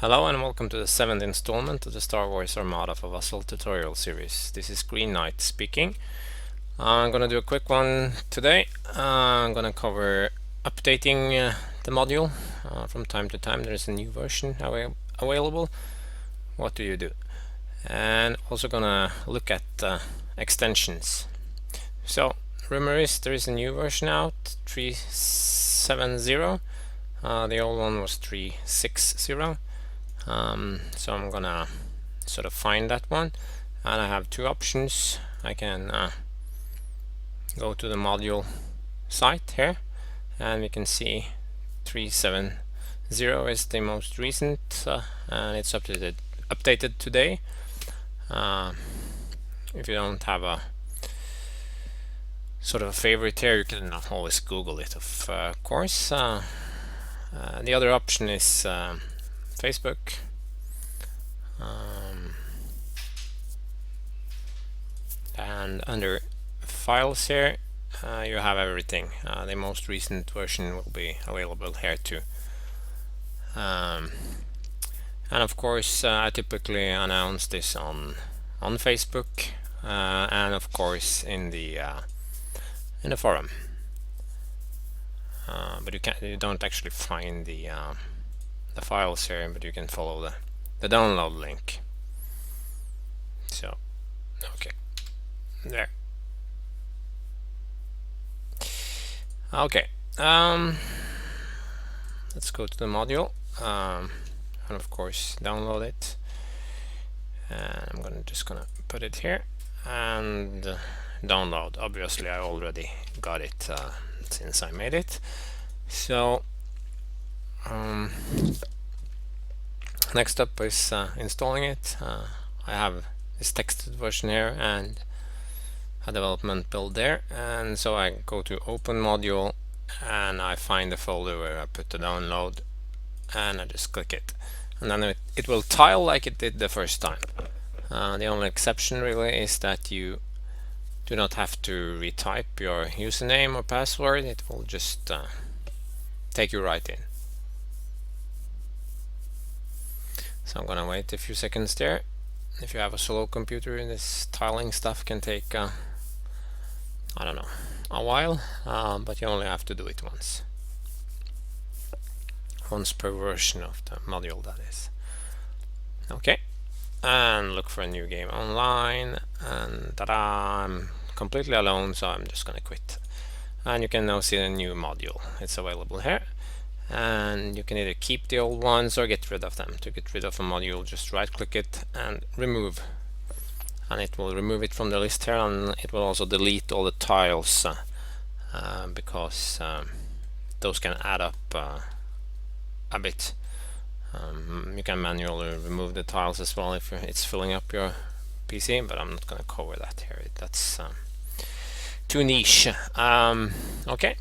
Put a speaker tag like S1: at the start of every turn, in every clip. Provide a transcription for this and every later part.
S1: Hello and welcome to the 7th installment of the Star Wars Armada for Vassal tutorial series. This is Green Knight speaking. I'm gonna do a quick one today. I'm gonna cover updating the module. From time to time there is a new version available. What do you do? And also gonna look at extensions. So rumor is there is a new version out, 3.7.0. The old one was 3.6.0. So I'm gonna sort of find that one, and I have two options. I can go to the module site here, and we can see 3.7.0 is the most recent, and it's updated today. If you don't have a sort of a favorite here, you can always Google it, of course. The other option is Facebook. And under files here you have everything. The most recent version will be available here too. And of course I typically announce this on Facebook and of course in the forum. But you don't actually find the files here, but you can follow the download link. So okay, there. Okay, let's go to the module and of course download it. And I'm just gonna put it here and download. Obviously I already got it since I made it. So next up is installing it. I have this texted version here and a development build there, and so I go to open module and I find the folder where I put the download and I just click it, and then it will tile like it did the first time. The only exception really is that you do not have to retype your username or password. It will just take you right in. So I'm gonna wait a few seconds there. If you have a solo computer, this tiling stuff can take I don't know, a while, but you only have to do it once per version of the module, that is. Okay, and look for a new game online, and ta-da, I'm completely alone, so I'm just gonna quit. And you can now see the new module. It's available here, and you can either keep the old ones or get rid of them. To get rid of a module, just right click it and remove, and it will remove it from the list here, and it will also delete all the tiles because those can add up a bit. You can manually remove the tiles as well if it's filling up your PC, but I'm not going to cover that here. That's too niche. Okay,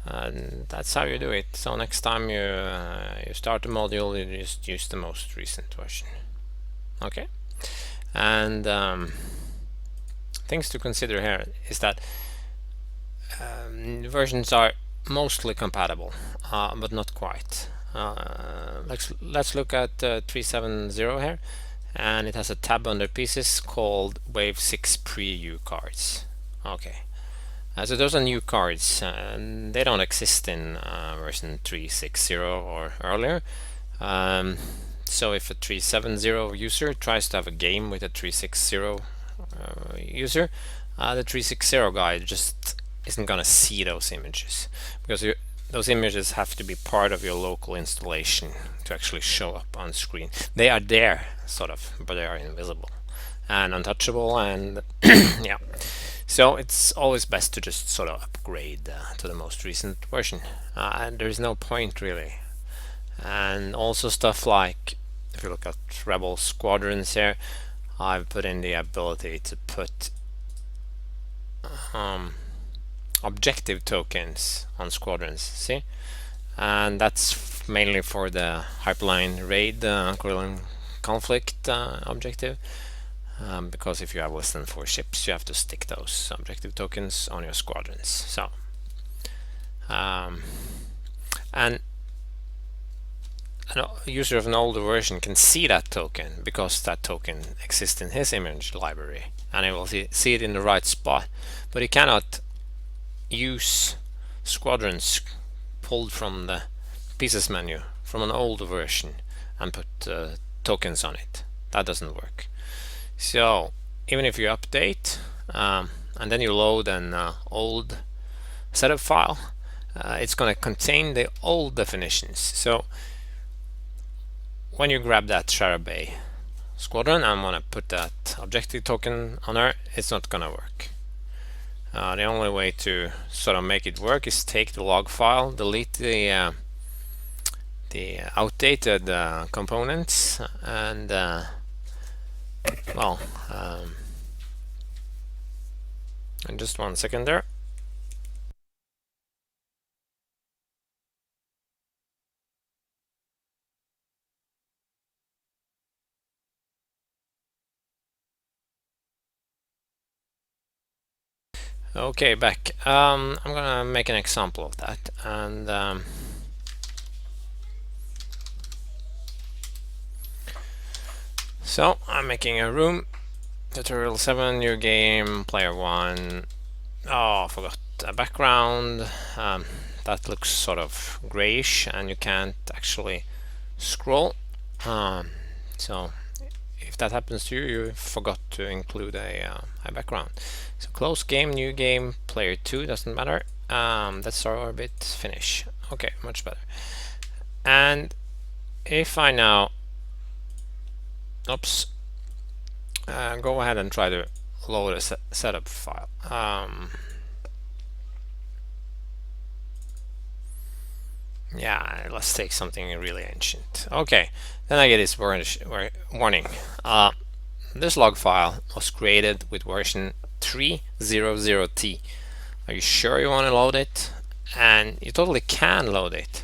S1: that's how you do it. So next time you start a module, you just use the most recent version. Okay. And things to consider here is that versions are mostly compatible, but not quite. Let's look at 3.7.0 here, and it has a tab under pieces called Wave 6 Preview cards. Okay, so those are new cards, and they don't exist in version 3.6.0 or earlier. So if a 3.7.0 user tries to have a game with a 3.6.0 user, the 3.6.0 guy just isn't gonna see those images, because those images have to be part of your local installation to actually show up on screen. They are there, sort of, but they are invisible and untouchable, and yeah. So it's always best to just sort of upgrade to the most recent version, and there's no point really. And also stuff like, if you look at Rebel Squadrons here, I've put in the ability to put objective tokens on squadrons, see? And that's mainly for the Hyperline Raid Krillin conflict objective, because if you have less than 4 ships, you have to stick those objective tokens on your squadrons. So and a user of an older version can see that token because that token exists in his image library, and he will see it in the right spot, but he cannot use squadrons pulled from the pieces menu from an older version and put tokens on it. That doesn't work. So even if you update and then you load an old setup file, it's going to contain the old definitions. So when you grab that Shara Bay squadron and want to put that objective token on her, it's not going to work. The only way to sort of make it work is take the log file, delete the outdated components, and well, and just 1 second there. Okay, back. I'm gonna make an example of that, and so I'm making a room, tutorial 7, new game, player 1. Oh, I forgot a background. That looks sort of grayish, and you can't actually scroll. So if that happens to you, you forgot to include a background. So close game, new game, player 2, doesn't matter. That's our orbit, finish. Okay, much better. And if I now, oops, go ahead and try to load a setup file. Yeah, let's take something really ancient. Okay, then I get this warning. This log file was created with version 3.0.0t. Are you sure you want to load it? And you totally can load it.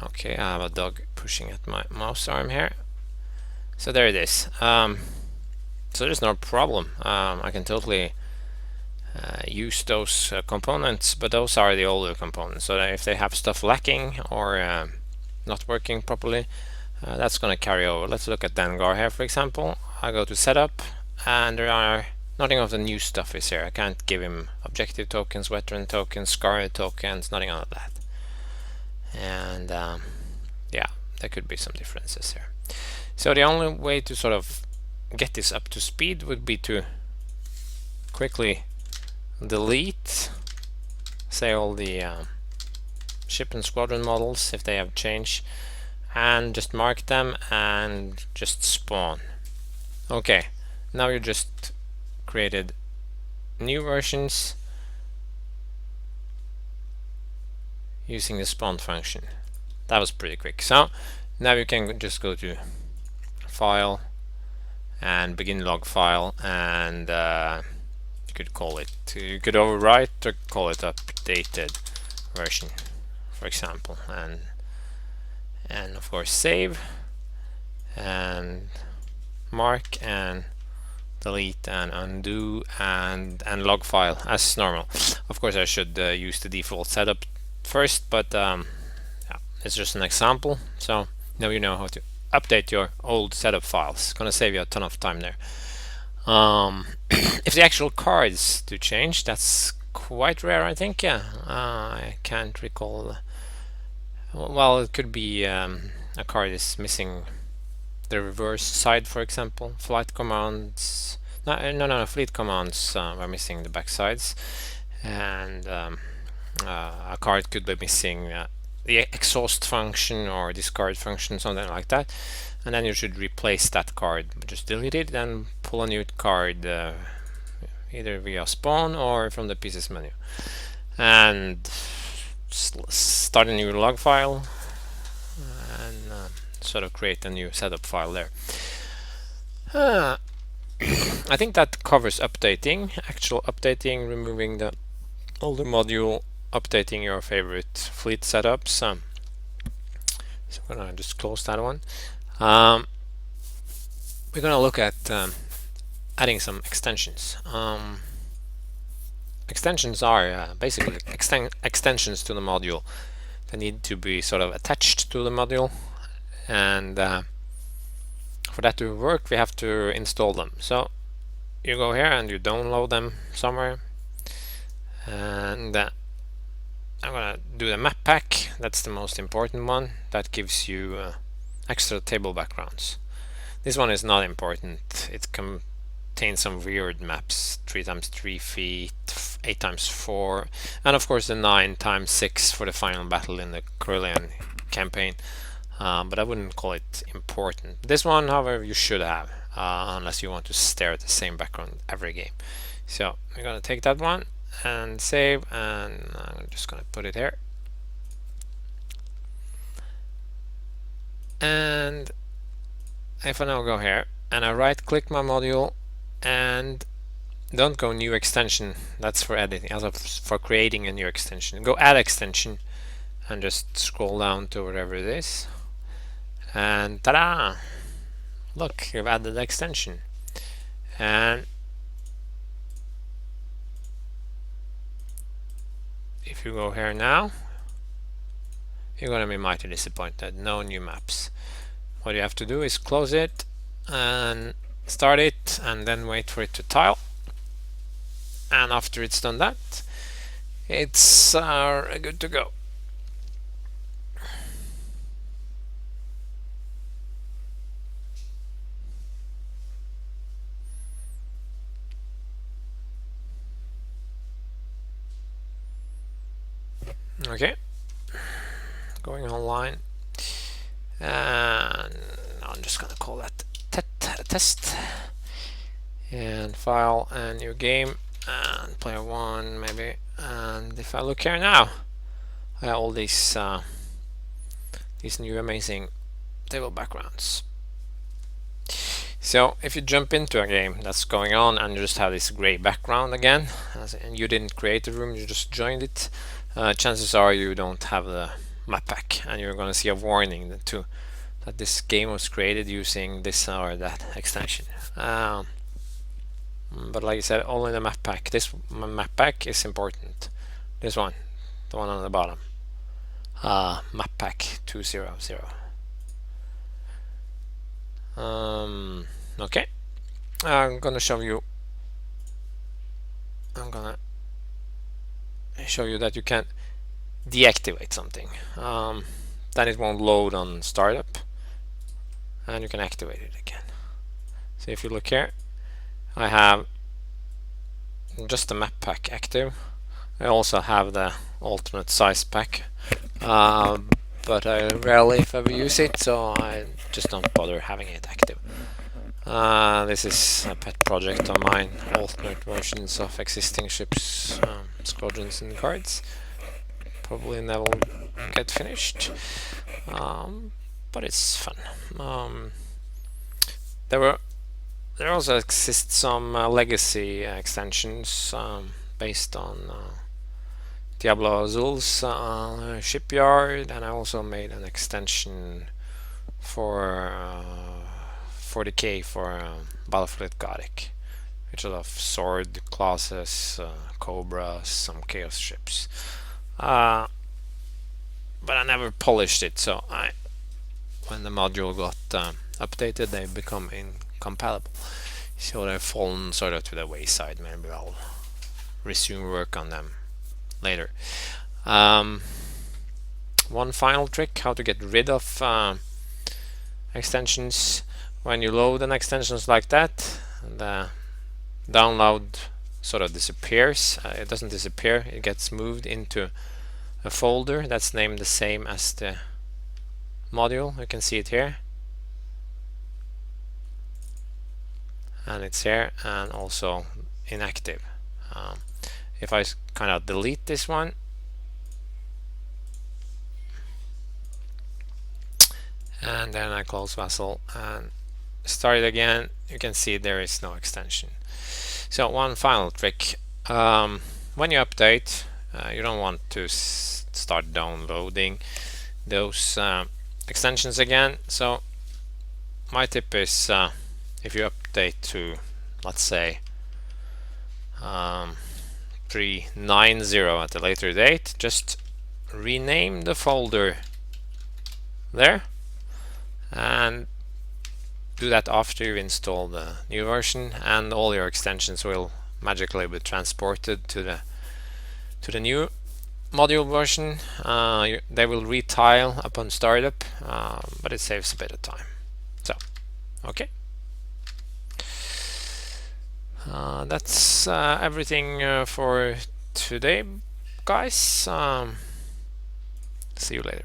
S1: Okay, I have a dog pushing at my mouse arm here. So there it is. So there's no problem. I can totally use those components, but those are the older components. So that if they have stuff lacking or not working properly, that's going to carry over. Let's look at Dengar here, for example. I go to setup, and there are nothing of the new stuff is here. I can't give him objective tokens, veteran tokens, scarlet tokens, nothing of that. And yeah, there could be some differences here. So the only way to sort of get this up to speed would be to quickly delete, say, all the ship and squadron models if they have changed, and just mark them and just spawn. Okay, now you just created new versions using the spawn function. That was pretty quick. So now you can just go to file and begin log file, and you could call it, you could overwrite or call it updated version, for example, and of course save and mark and delete and undo and log file as normal. Of course I should use the default setup first, but yeah, it's just an example. So now you know how to update your old setup files. It's gonna save you a ton of time there. If the actual cards do change, that's quite rare, I think. Yeah, I can't recall. Well, it could be a card is missing the reverse side, for example. Flight commands, no, fleet commands are missing the back sides, and a card could be missing the exhaust function or discard function, something like that, and then you should replace that card. Just delete it and pull a new card either via spawn or from the pieces menu, and start a new log file and sort of create a new setup file there. I think that covers updating, actual updating, removing the older module, updating your favorite fleet setups. So I'm gonna just close that one. We're gonna look at adding some extensions, extensions are basically extensions to the module. They need to be sort of attached to the module, and for that to work we have to install them. So you go here and you download them somewhere, and I'm gonna do the map pack. That's the most important one. That gives you extra table backgrounds. This one is not important. It contains some weird maps: 3x3 feet, 8x4, and of course the 9x6 for the final battle in the Carillion campaign. But I wouldn't call it important. This one, however, you should have, unless you want to stare at the same background every game. So I'm gonna take that one and save, and I'm just gonna put it here. And if I now go here and I right click my module, and don't go new extension, that's for editing, as of for creating a new extension. Go add extension and just scroll down to wherever it is, and ta-da! Look, you've added the extension. And if you go here now, you're gonna be mighty disappointed. No new maps. What you have to do is close it and start it, and then wait for it to tile. And after it's done that, it's good to go. Okay, going online, and I'm just gonna call that test, and file and new game, and player one maybe. And if I look here now, I have all these new amazing table backgrounds. So if you jump into a game that's going on and you just have this gray background again, and you didn't create the room, you just joined it, chances are you don't have the map pack, and you're going to see a warning that this game was created using this or that extension. But like I said, only the map pack. This map pack is important. This one, the one on the bottom, map pack 200. Okay, I'm gonna show you that you can deactivate something, then it won't load on startup, and you can activate it again. So if you look here, I have just the map pack active. I also have the alternate size pack, but I rarely if ever use it, so I just don't bother having it active. This is a pet project of mine, alternate versions of existing ships, squadrons and cards. Probably never get finished, but it's fun. There also exist some legacy extensions based on Diablo Azul's shipyard, and I also made an extension for 40k for Battlefleet Gothic, which is of sword classes, cobras, some chaos ships. But I never polished it, so when the module got updated, they become incompatible. So they've fallen sort of to the wayside. Maybe I'll resume work on them later. One final trick: how to get rid of extensions. When you load an extensions like that, the download sort of disappears. It doesn't disappear, it gets moved into a folder that's named the same as the module. You can see it here, and it's here, and also inactive. If I kind of delete this one, and then I close Vassal and start it again, you can see there is no extension. So one final trick: when you update, you don't want to start downloading those extensions again. So my tip is, if you update to, let's say, 390 at a later date, just rename the folder there and do that after you install the new version, and all your extensions will magically be transported to the new module version. They will retile upon startup, but it saves a bit of time. So, okay. That's everything for today, guys. See you later.